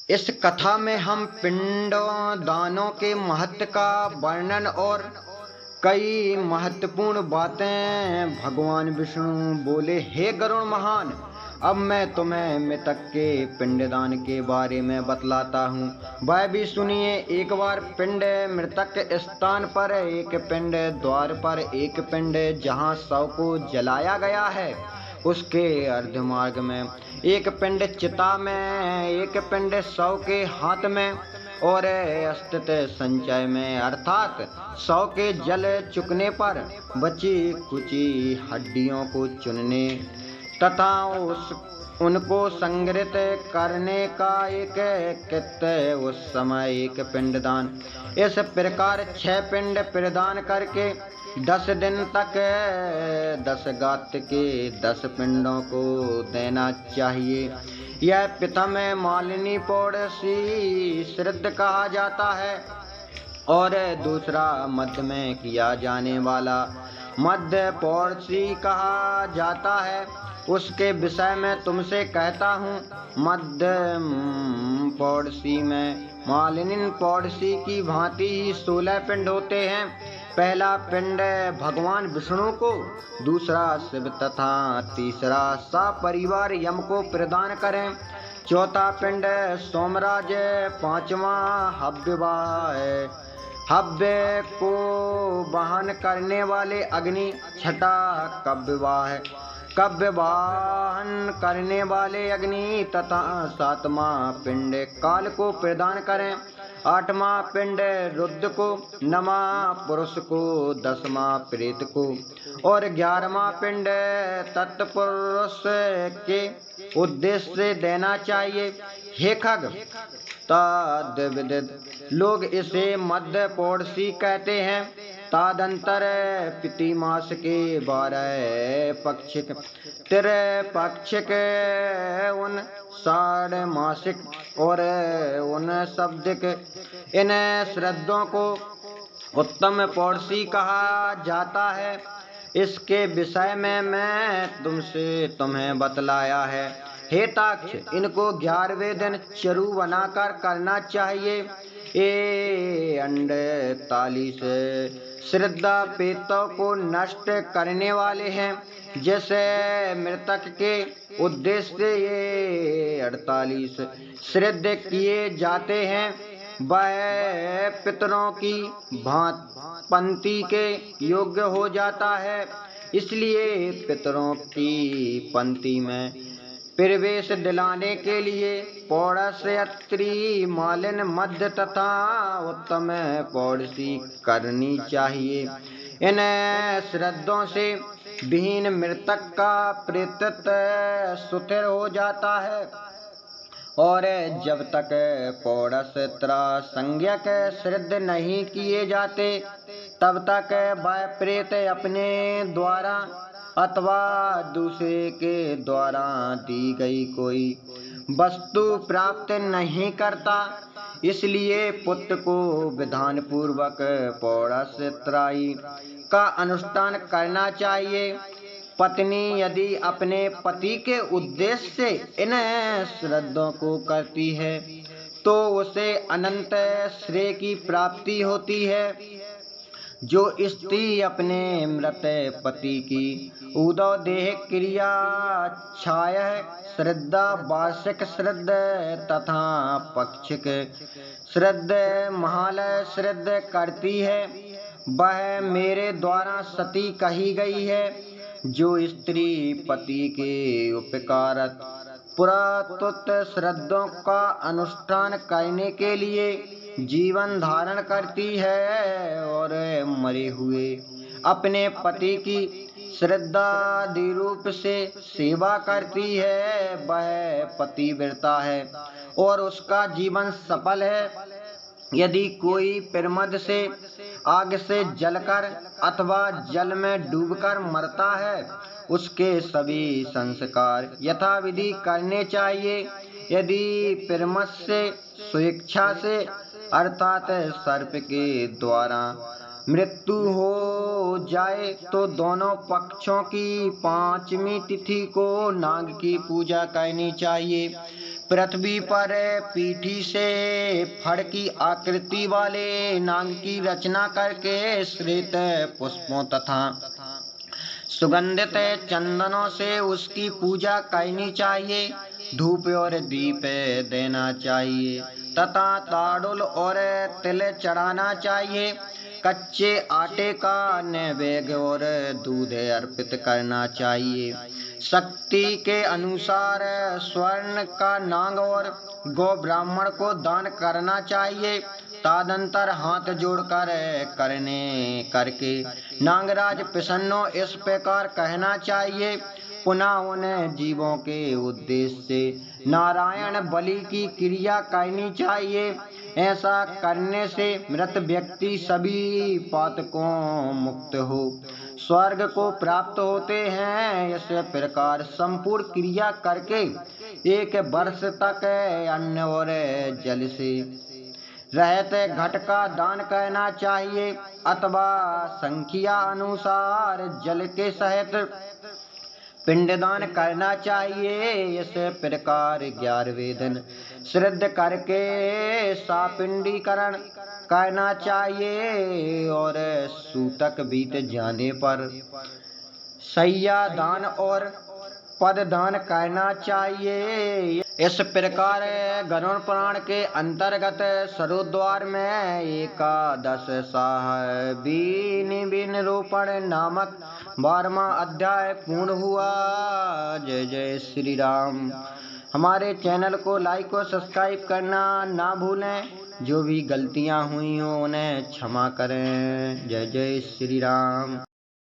इस कथा में हम पिंडों दानों के महत्व का वर्णन और कई महत्वपूर्ण बातें भगवान विष्णु बोले, हे गरुण महान, अब मैं तुम्हें मृतक के पिंडदान के बारे में बतलाता हूँ। वह भी सुनिए। एक बार पिंड, मृतक स्थान पर एक पिंड, द्वार पर एक पिंड, जहाँ शव को जलाया गया है उसके अर्धमार्ग में एक पिंड चिता में, एक पिंड शव के हाथ में और अस्तित्व संचय में, अर्थात शव के जल चुकने पर बची कुची हड्डियों को चुनने तथा उनको संग्रहित करने का एक कृत्य, उस समय एक पिंडदान। इस प्रकार 6 पिंड प्रदान करके 10 दिन तक 10 गात्र के 10 पिंडों को देना चाहिए। यह प्रथम मालिनी पौड़सी श्राद्ध कहा जाता है और दूसरा मध्य में किया जाने वाला मध्य पौड़सी कहा जाता है। उसके विषय में तुमसे कहता हूँ। मध्य पौड़सी में मालिनी पौड़सी की भांति ही 16 पिंड होते हैं। पहला पिंड भगवान विष्णु को, दूसरा शिव तथा तीसरा सपरिवार यम को प्रदान करें। चौथा पिंड सोमराज, पांचवा हव्य को वाहन करने वाले अग्नि, छठा कव्य वाहन करने वाले अग्नि तथा 7वां पिंड काल को प्रदान करें। 8वां पिंड रुद्र को, 9वां पुरुष को, 10वां प्रेत को और 11वां पिंड तत्पुरुष के उद्देश्य से देना चाहिए। हे खग, तद्विदित लोग इसे मध्य पौड़सी कहते हैं। तदंतर पिति मास के 12 पक्षिक, त्रिपक्षिक, उन षाढ़मासिक और उन शब्दिक, इन श्राद्धों को उत्तम पौड़सी कहा जाता है। इसके विषय में मैं तुम्हें बतलाया है। हे ताक्ष, इनको 11वें दिन चरु बनाकर करना चाहिए। ये 48 श्रद्धा पेतों को नष्ट करने वाले हैं। जैसे मृतक के उद्देश्य से ये 48 श्राद्ध किए जाते हैं, वह पितरों की पंक्ति के योग्य हो जाता है। इसलिए पितरों की पंक्ति में प्रवेश दिलाने के लिए पौड़स्यत्री, मालिन, मध्य तथा उत्तम पौड़सी करनी चाहिए। इन श्राद्धों से विहीन मृतक का प्रेतत्व सुथिर हो जाता है और जब तक पौड़स्यत्र संज्ञक श्राद्ध नहीं किए जाते तब तक वह प्रेत अपने द्वारा अथवा दूसरे के द्वारा दी गई कोई वस्तु प्राप्त नहीं करता। इसलिए पुत्र को विधान पूर्वक पौड़स्यत्रायी का अनुष्ठान करना चाहिए। पत्नी यदि अपने पति के उद्देश्य से इन श्राद्धों को करती है तो उसे अनंत श्रेय की प्राप्ति होती है। जो स्त्री अपने मृत पति की उदोदेह क्रिया, छाय श्रद्धा, वार्षिक श्राद्ध तथा पक्षिक श्राद्ध, महालय श्राद्ध करती है, वह मेरे द्वारा सती कही गई है। जो स्त्री पति के उपकारक पुरातुत श्राद्धों का अनुष्ठान करने के लिए जीवन धारण करती है और मरे हुए अपने पति की श्रद्धादि रूप से सेवा करती है, वह पतिव्रता है और उसका जीवन सफल है। यदि कोई प्रमद से, आग से जलकर अथवा जल में डूबकर मरता है, उसके सभी संस्कार यथाविधि करने चाहिए। यदि प्रमद से स्वेच्छा से अर्थात सर्प के द्वारा मृत्यु हो जाए तो दोनों पक्षों की 5वीं तिथि को नाग की पूजा करनी चाहिए। पृथ्वी पर पीठी से फड़ की आकृति वाले नाग की रचना करके श्वेत पुष्पों तथा सुगंधित चंदनों से उसकी पूजा करनी चाहिए। धूप और दीप देना चाहिए तथा ताड़ुल और तिल चढ़ाना चाहिए। कच्चे आटे का नैवेद्य और दूध अर्पित करना चाहिए। शक्ति के अनुसार स्वर्ण का नाग और गौ ब्राह्मण को दान करना चाहिए। तदंतर हाथ जोड़कर करके नागराज प्रसन्नो इस प्रकार कहना चाहिए। पुनः उन्हें जीवों के उद्देश्य से नारायण बलि की क्रिया करनी चाहिए। ऐसा करने से मृत व्यक्ति सभी पातकों मुक्त हो स्वर्ग को प्राप्त होते हैं। इस प्रकार संपूर्ण क्रिया करके 1 वर्ष तक अन्न और जल से रहत घट का दान करना चाहिए अथवा संख्या अनुसार जल के सहित पिंडदान करना चाहिए। इस प्रकार 11वें दिन श्राद्ध करके सापिंडीकरण करना चाहिए और सूतक बीत जाने पर शय्या दान और पद दान करना चाहिए। इस प्रकार गरुड़ पुराण के अंतर्गत सरोद्वार में 11 साहबी निरूपण नामक 12वां अध्याय पूर्ण हुआ। जय जय श्री राम। हमारे चैनल को लाइक और सब्सक्राइब करना ना भूलें। जो भी गलतियां हुई हो उन्हें क्षमा करें। जय जय श्री राम।